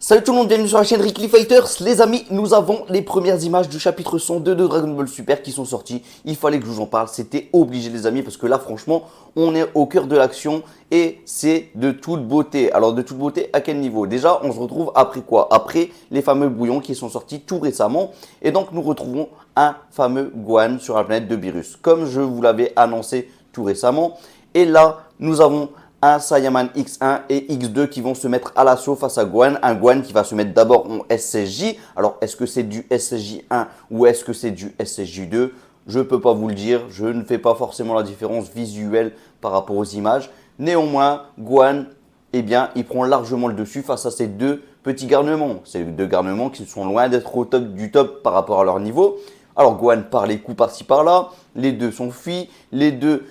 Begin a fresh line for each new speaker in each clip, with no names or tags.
Salut tout le monde, bienvenue sur la chaîne Rickly Fighters. Les amis, nous avons les premières images du chapitre 102 de Dragon Ball Super qui sont sorties. Il fallait que je vous en parle, c'était obligé les amis, parce que là franchement, on est au cœur de l'action et c'est de toute beauté. Alors de toute beauté à quel niveau? Déjà, on se retrouve après quoi? Après les fameux bouillons qui sont sortis tout récemment. Et donc nous retrouvons un fameux Gohan sur la planète de Beerus, comme je vous l'avais annoncé tout récemment. Et là, nous avons un Saiyaman X1 et X2 qui vont se mettre à l'assaut face à Gohan. Un Gohan qui va se mettre d'abord en SSJ. Alors, est-ce que c'est du SSJ1 ou est-ce que c'est du SSJ2? Je ne peux pas vous le dire. Je ne fais pas forcément la différence visuelle par rapport aux images. Néanmoins, Gohan, eh bien, il prend largement le dessus face à ces deux petits garnements. Ces deux garnements qui sont loin d'être au top du top par rapport à leur niveau. Alors, Gohan part les coups par-ci par-là. Les deux s'enfuient. Les deux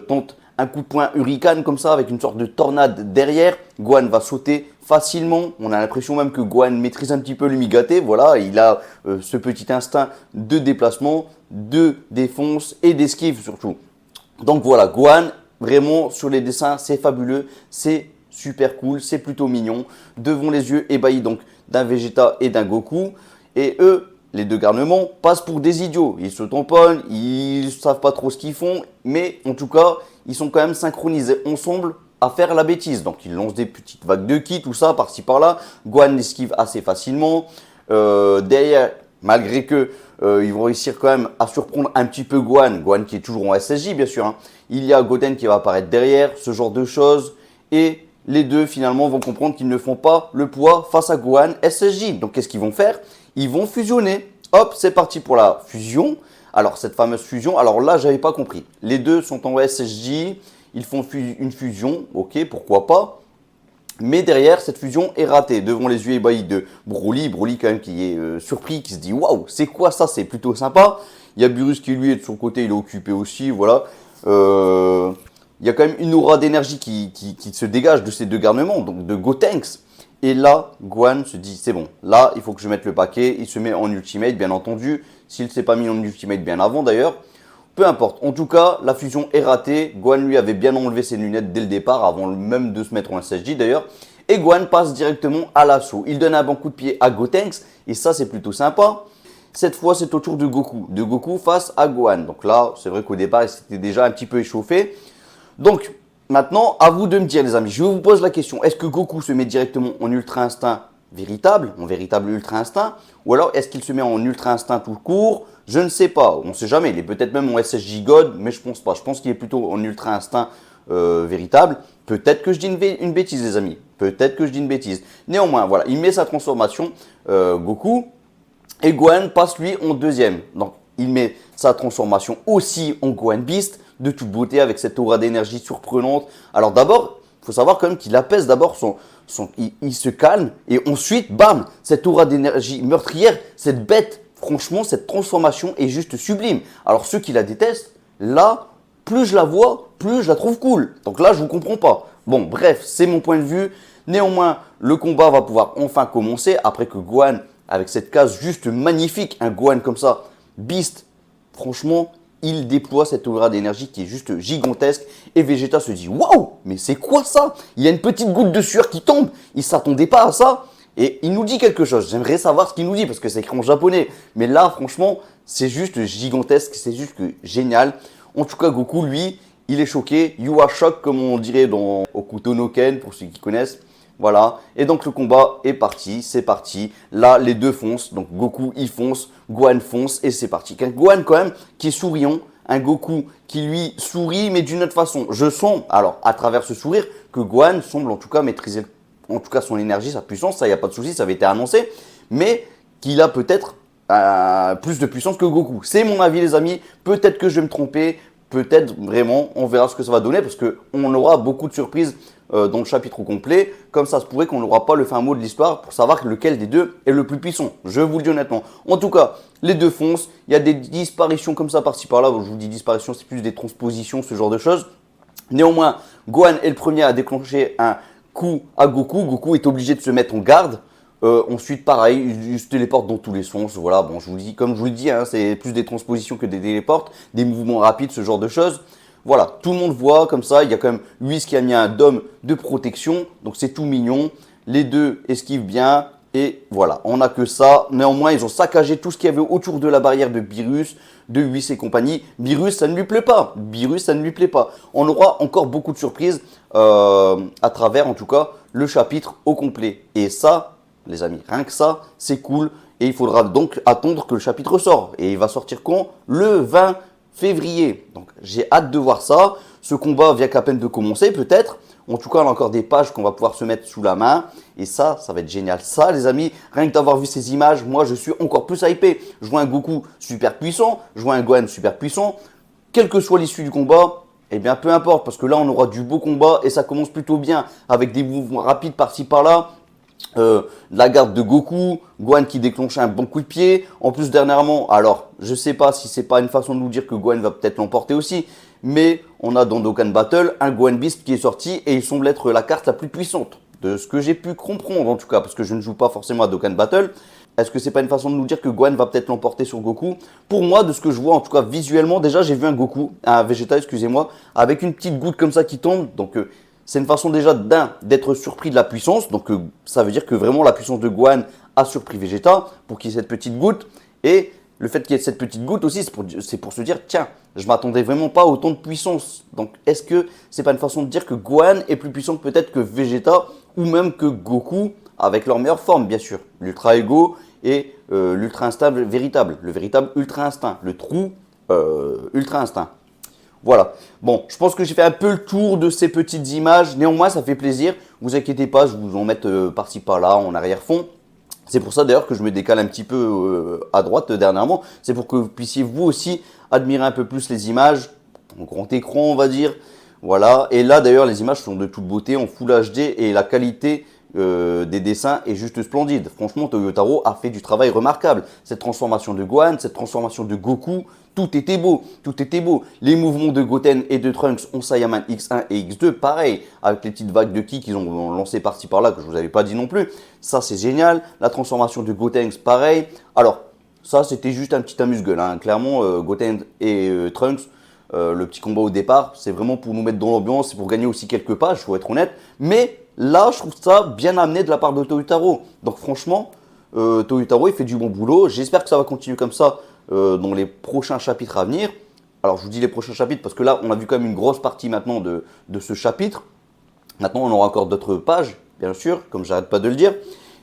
tentent un coup de poing hurricane comme ça avec une sorte de tornade derrière. Gohan va sauter facilement. On a l'impression même que Gohan maîtrise un petit peu le Migaté. Voilà, il a ce petit instinct de déplacement, de défonce et d'esquive surtout. Donc voilà, Gohan, vraiment sur les dessins, c'est fabuleux. C'est super cool, c'est plutôt mignon. Devant les yeux ébahis donc d'un Vegeta et d'un Goku. Et eux, les deux garnements passent pour des idiots. Ils se tamponnent, ils ne savent pas trop ce qu'ils font, mais en tout cas, ils sont quand même synchronisés ensemble à faire la bêtise. Donc, ils lancent des petites vagues de ki, tout ça, par-ci par-là. Gohan l'esquive assez facilement. Derrière, malgré que ils vont réussir quand même à surprendre un petit peu Gohan. Gohan qui est toujours en SSJ, bien sûr. Hein. Il y a Goten qui va apparaître derrière, ce genre de choses. Et les deux, finalement, vont comprendre qu'ils ne font pas le poids face à Gohan SSJ. Donc, qu'est-ce qu'ils vont faire? Ils vont fusionner. Hop, c'est parti pour la fusion. Alors, cette fameuse fusion, alors là, j'avais pas compris. Les deux sont en SSJ, ils font une fusion, ok, pourquoi pas. Mais derrière, cette fusion est ratée devant les yeux ébahis de Broly. Broly, quand même, qui est surpris, qui se dit waouh, c'est quoi ça? C'est plutôt sympa. Il y a Beerus qui, lui, est de son côté, il est occupé aussi, voilà. Il y a quand même une aura d'énergie qui se dégage de ces deux garnements, donc de Gotenks. Et là, Gohan se dit, c'est bon, là, il faut que je mette le paquet. Il se met en ultimate, bien entendu. S'il ne s'est pas mis en ultimate bien avant, d'ailleurs. Peu importe. En tout cas, la fusion est ratée. Gohan, lui, avait bien enlevé ses lunettes dès le départ, avant même de se mettre en SSJ, d'ailleurs. Et Gohan passe directement à l'assaut. Il donne un bon coup de pied à Gotenks. Et ça, c'est plutôt sympa. Cette fois, c'est au tour de Goku. De Goku face à Gohan. Donc là, c'est vrai qu'au départ, il s'était déjà un petit peu échauffé. Donc, maintenant, à vous de me dire, les amis, je vous pose la question, est-ce que Goku se met directement en Ultra Instinct véritable, en véritable Ultra Instinct, ou alors est-ce qu'il se met en Ultra Instinct tout court? Je ne sais pas, on ne sait jamais, il est peut-être même en SSJ God, mais je pense pas, je pense qu'il est plutôt en Ultra Instinct véritable. Peut-être que je dis une bêtise, les amis, peut-être que je dis une bêtise. Néanmoins, voilà, il met sa transformation, Goku, et Gohan passe lui en deuxième. Donc, il met sa transformation aussi en Gohan Beast, de toute beauté, avec cette aura d'énergie surprenante. Alors d'abord, il faut savoir quand même qu'il apaise d'abord il se calme, et ensuite, bam, cette aura d'énergie meurtrière, cette bête, franchement, cette transformation est juste sublime. Alors ceux qui la détestent, là, plus je la vois, plus je la trouve cool. Donc là, je vous comprends pas. Bon, bref, c'est mon point de vue. Néanmoins, le combat va pouvoir enfin commencer, après que Gohan, avec cette case juste magnifique, un Gohan comme ça, Beast, franchement, il déploie cette aura d'énergie qui est juste gigantesque. Et Vegeta se dit, waouh, mais c'est quoi ça? Il y a une petite goutte de sueur qui tombe. Il ne s'attendait pas à ça. Et il nous dit quelque chose. J'aimerais savoir ce qu'il nous dit parce que c'est écrit en japonais. Mais là, franchement, c'est juste gigantesque. C'est juste génial. En tout cas, Goku, lui, il est choqué. You are shocked, comme on dirait dans Okuto no Ken, pour ceux qui connaissent. Voilà, et donc le combat est parti, c'est parti. Là, les deux foncent, donc Goku il fonce, Gohan fonce et c'est parti. Un Gohan quand même qui est souriant, un Goku qui lui sourit mais d'une autre façon. Je sens, alors à travers ce sourire, que Gohan semble en tout cas maîtriser, en tout cas son énergie, sa puissance, ça il n'y a pas de souci, ça avait été annoncé, mais qu'il a peut-être plus de puissance que Goku. C'est mon avis les amis, peut-être que je vais me tromper, peut-être vraiment, on verra ce que ça va donner parce qu'on aura beaucoup de surprises dans le chapitre complet. Comme ça se pourrait qu'on n'aura pas le fin mot de l'histoire pour savoir lequel des deux est le plus puissant. Je vous le dis honnêtement. En tout cas, les deux foncent. Il y a des disparitions comme ça par-ci par-là. Je vous dis disparitions, c'est plus des transpositions, ce genre de choses. Néanmoins, Gohan est le premier à déclencher un coup à Goku. Goku est obligé de se mettre en garde. Ensuite, pareil, il se téléporte dans tous les sens. Voilà, bon, je vous dis, comme je vous le dis, hein, c'est plus des transpositions que des téléportes, des mouvements rapides, ce genre de choses. Voilà, tout le monde voit comme ça. Il y a quand même Whis qui a mis un dôme de protection, donc c'est tout mignon. Les deux esquivent bien. Et voilà, on n'a que ça. Néanmoins, ils ont saccagé tout ce qu'il y avait autour de la barrière de Beerus, de Whis et compagnie. Beerus, ça ne lui plaît pas. Beerus, ça ne lui plaît pas. On aura encore beaucoup de surprises à travers, en tout cas, le chapitre au complet. Et ça, les amis, rien que ça, c'est cool. Et il faudra donc attendre que le chapitre sorte. Et il va sortir quand? Le 20 février. Donc j'ai hâte de voir ça. Ce combat vient qu'à peine de commencer peut-être. En tout cas, on a encore des pages qu'on va pouvoir se mettre sous la main. Et ça va être génial. Ça, les amis, rien que d'avoir vu ces images, moi, je suis encore plus hypé. Je vois un Goku super puissant. Je vois un Gohan super puissant. Quelle que soit l'issue du combat, eh bien, peu importe. Parce que là, on aura du beau combat et ça commence plutôt bien. Avec des mouvements rapides par-ci, par-là. La garde de Goku, Gohan qui déclenche un bon coup de pied. En plus, dernièrement, alors, je sais pas si c'est pas une façon de nous dire que Gohan va peut-être l'emporter aussi. Mais on a dans Dokkan Battle un Gohan Beast qui est sorti et il semble être la carte la plus puissante. De ce que j'ai pu comprendre en tout cas, parce que je ne joue pas forcément à Dokkan Battle. Est-ce que c'est pas une façon de nous dire que Gohan va peut-être l'emporter sur Goku? Pour moi, de ce que je vois, en tout cas visuellement, déjà j'ai vu un Goku, un Vegeta, excusez-moi, avec une petite goutte comme ça qui tombe. Donc c'est une façon déjà d'être surpris de la puissance. Donc ça veut dire que vraiment la puissance de Gohan a surpris Vegeta pour qu'il y ait cette petite goutte. Et le fait qu'il y ait cette petite goutte aussi, c'est pour se dire, tiens, je m'attendais vraiment pas à autant de puissance. Donc est-ce que c'est pas une façon de dire que Gohan est plus puissant peut-être que Vegeta ou même que Goku avec leur meilleure forme, bien sûr. L'Ultra Ego et l'Ultra Instinct véritable. Le véritable Ultra Instinct. Le trou Ultra Instinct. Voilà. Bon, je pense que j'ai fait un peu le tour de ces petites images. Néanmoins, ça fait plaisir. Vous inquiétez pas, je vous en mets par-ci par-là en arrière-fond. C'est pour ça d'ailleurs que je me décale un petit peu à droite dernièrement. C'est pour que vous puissiez vous aussi admirer un peu plus les images en grand écran, on va dire. Voilà. Et là d'ailleurs, les images sont de toute beauté en Full HD et la qualité des dessins est juste splendide. Franchement, Toyotaro a fait du travail remarquable. Cette transformation de Gohan, cette transformation de Goku, tout était beau, tout était beau. Les mouvements de Goten et de Trunks en Saiyaman X1 et X2, pareil, avec les petites vagues de ki qu'ils ont lancé par-ci par-là, que je vous avais pas dit non plus. Ça, c'est génial. La transformation de Goten, pareil. Alors, ça, c'était juste un petit amuse-gueule. Hein. Clairement, Goten et Trunks, le petit combat au départ, c'est vraiment pour nous mettre dans l'ambiance, c'est pour gagner aussi quelques pages, il faut être honnête. Mais là, je trouve ça bien amené de la part de Toyotaro. Donc franchement, Toyotaro, il fait du bon boulot. J'espère que ça va continuer comme ça dans les prochains chapitres à venir. Alors, je vous dis les prochains chapitres parce que là, on a vu quand même une grosse partie maintenant de ce chapitre. Maintenant, on aura encore d'autres pages, bien sûr, comme j'arrête pas de le dire.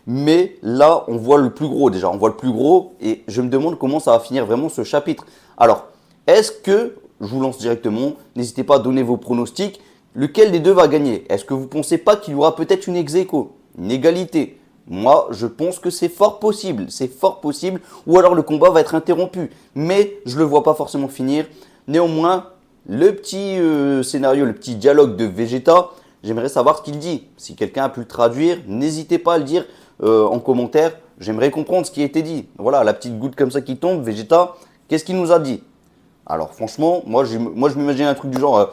Mais là, on voit le plus gros déjà. On voit le plus gros et je me demande comment ça va finir vraiment ce chapitre. Alors, est-ce que, je vous lance directement, n'hésitez pas à donner vos pronostics. Lequel des deux va gagner? Est-ce que vous ne pensez pas qu'il y aura peut-être une ex-aequo, une égalité? Moi, je pense que c'est fort possible. C'est fort possible. Ou alors le combat va être interrompu. Mais je ne le vois pas forcément finir. Néanmoins, le petit scénario, le petit dialogue de Vegeta, j'aimerais savoir ce qu'il dit. Si quelqu'un a pu le traduire, n'hésitez pas à le dire en commentaire. J'aimerais comprendre ce qui a été dit. Voilà, la petite goutte comme ça qui tombe, Vegeta, qu'est-ce qu'il nous a dit? Alors franchement, moi je m'imagine un truc du genre,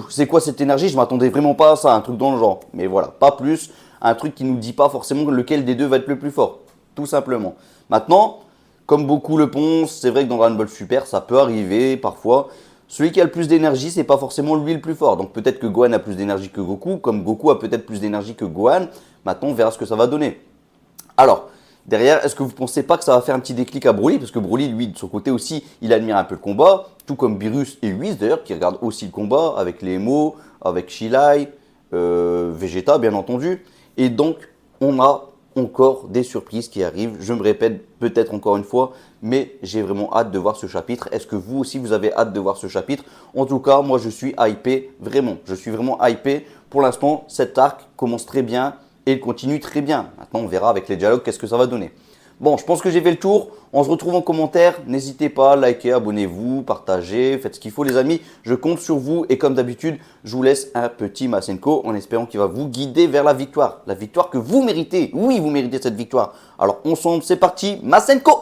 c'est quoi cette énergie? Je m'attendais vraiment pas à ça, un truc dans le genre. Mais voilà, pas plus, un truc qui nous dit pas forcément lequel des deux va être le plus fort, tout simplement. Maintenant, comme beaucoup le pensent, c'est vrai que dans Dragon Ball Super, ça peut arriver parfois. Celui qui a le plus d'énergie, c'est pas forcément lui le plus fort. Donc peut-être que Gohan a plus d'énergie que Goku, comme Goku a peut-être plus d'énergie que Gohan. Maintenant, on verra ce que ça va donner. Alors, derrière, est-ce que vous ne pensez pas que ça va faire un petit déclic à Broly? Parce que Broly, lui, de son côté aussi, il admire un peu le combat. Tout comme Beerus et Whis, d'ailleurs, qui regardent aussi le combat avec les Emo, avec Shilai, Vegeta, bien entendu. Et donc, on a encore des surprises qui arrivent. Je me répète peut-être encore une fois, mais j'ai vraiment hâte de voir ce chapitre. Est-ce que vous aussi, vous avez hâte de voir ce chapitre? En tout cas, moi, je suis hypé, vraiment. Je suis vraiment hypé. Pour l'instant, cet arc commence très bien. Et il continue très bien. Maintenant, on verra avec les dialogues qu'est-ce que ça va donner. Bon, je pense que j'ai fait le tour. On se retrouve en commentaire. N'hésitez pas à liker, abonnez-vous, partagez, faites ce qu'il faut les amis. Je compte sur vous et comme d'habitude, je vous laisse un petit Masenko en espérant qu'il va vous guider vers la victoire. La victoire que vous méritez. Oui, vous méritez cette victoire. Alors, ensemble, c'est parti. Masenko!